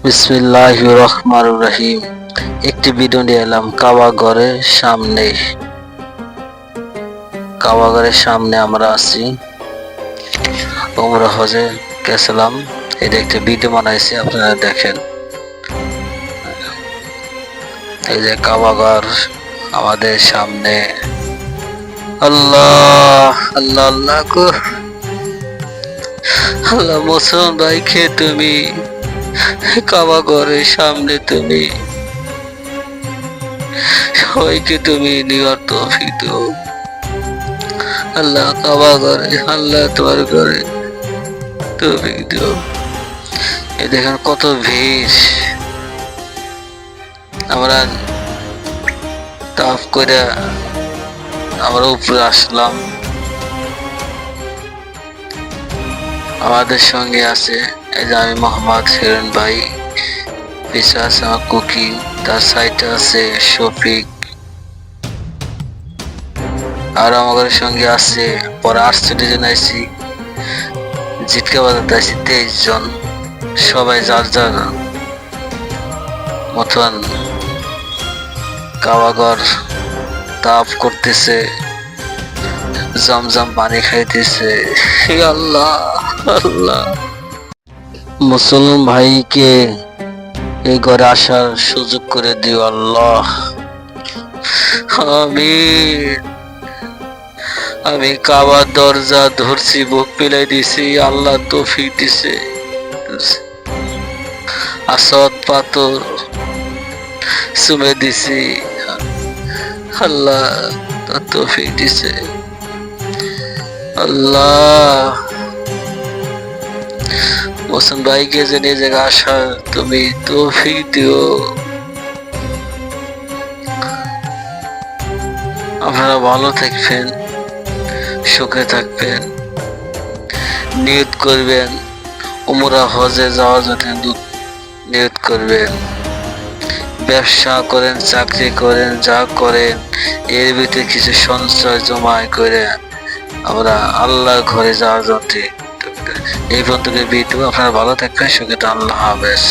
বিসমিল্লাহির রহমানির রহিম। একটি ভিডিও নিয়ে এলাম কাবাগরের সামনে আমরা আছি। ওমরা হজে গেছিলাম, এটা একটা ভিডিও বানাইছি, আপনারা দেখেন। এই যে কাবাগর আমাদের সামনে। আল্লাহ আল্লাহ আল্লাহ গো, আল্লাহ মুসলমান ভাইকে তুমি কাবাগরের সামনে তুমি সবাইকে তুমি নেওয়ার তৌফিক দিও আল্লাহ। কাবাগরে আল্লাহ তোমার ঘরে তৌফিক দিও। এই দেখেন কত ভিড়। আমরা তাফ করে আমরা উপরে আসলাম। আমাদের সঙ্গে আছে এই যে আমি মোহাম্মদ হিরণ ভাই, পিছনে আছে আমার কুকি, তার সাইডে আছে শফিক, আর আমাদের সঙ্গে আছে পরে 68 জন আইছি, জিটকা বাজাতে আইছি 23 জন। সবাই যার যার মতন কাবাগর তাপ করতেছে, জমজম পানি খাইতেছে। আল্লাহ আল্লাহ, মুসলমান ভাইকে এই ঘরে আসার সুযোগ করে দিও আল্লাহ। আমি কাবার দরজা ধরছি, বুক পিলাই দিছি, আল্লাহ তৌফিক দিছে। আসদ পাথর চুমে দিছি, আল্লাহ তৌফিক দিছে। আল্লাহ মোসন ভাইকে যে নিয়ে জায়গা আসার তুমি তৌফিক দিও। আপনারা ভালো থাকবেন, সুখে থাকবেন, নিয়ত করবেন উমরা হজে যাওয়ার জন্য নিয়ত করবেন। ব্যবসা করেন, চাকরি করেন, যা করেন এর ভিতরে কিছু সঞ্চয় জমায় করে আমরা আল্লাহর ঘরে যাওয়ার জন্য এই পর্যন্ত ভিডিও। আপনারা ভালো থাকবেন, সুখে থাকবেন, আল্লাহ হাফেজ।